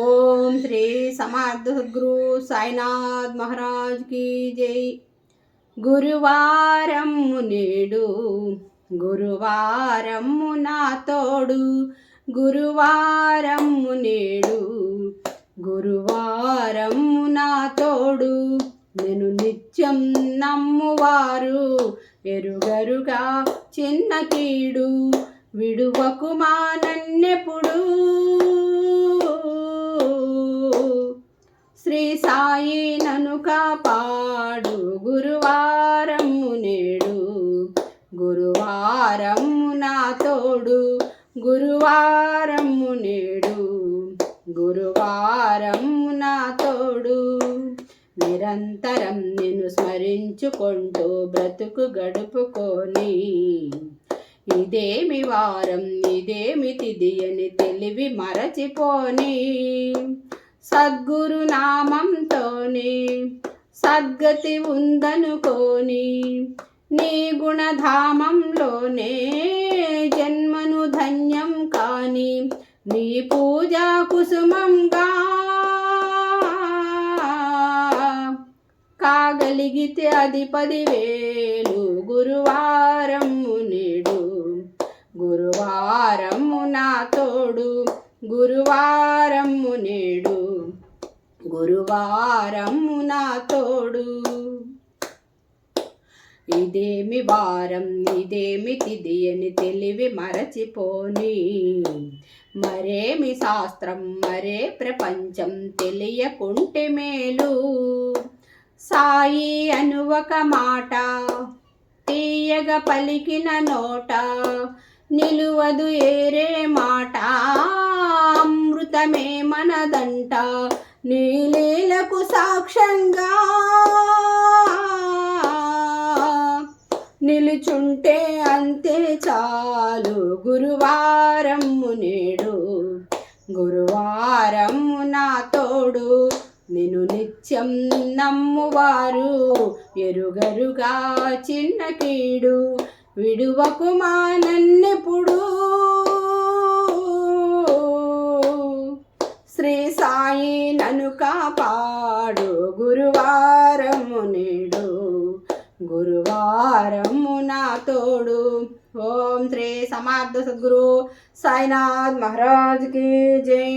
ఓం శ్రీ సమర్థ సద్గురు సాయినాథ్ మహారాజ్ की जय। గురువారము నేడు గురువారము నా తోడు, గురువారము నేడు గురువారము నా తోడు, నేను నిత్యం నమ్మువారు ఎరుగరుగా చిన్న కీడు, విడువకుమా నన్నెప్పుడు శ్రీ సాయి నన్ను కాపాడు, గురువారము నేడు గురువారము నా తోడు, గురువారము నేడు గురువారము నా తోడు, నిరంతరం నిన్ను స్మరించుకుంటూ బ్రతుకు గడుపుకొని, ఇదేమి వారం ఇదేమి తిథి అని తెలివి మరచిపోని, సద్గురు నామంతోనే సద్గతి ఉందనుకోని, నీ గుణధామంలోనే జన్మను ధన్యం కాని, నీ పూజా కుసుమంగా కాగలిగితే అది 10,000, గురువారము నేడు గురువారము నా తోడు, గురువారము నేడు గురువారము నా తోడు, ఇదేమి వారం ఇదేమి తిథి అని తెలివి మరచిపోని, మరేమి శాస్త్రం మరే ప్రపంచం తెలియకుంటే మేలు, సాయి అను ఒక మాట తీయగా పలికిన నోట, నిలువదు ఏరే మాట అమృతమే మనదంట, నీలీలకు సాక్ష్యంగా నిలుచుంటే అంతే చాలు, గురువారము నేడు గురువారము నా తోడు, నేను నిత్యం నమ్మువారు ఎరుగరుగా చిన్న కీడు, విడువకుమా నన్నెప్పుడు శ్రీ సాయి నన్ను కాపాడు, గురువారము నేడు గురువారము నా తోడు। ఓం శ్రీ సమర్థ సద్గురు సాయినాథ్ మహారాజ్ की जय।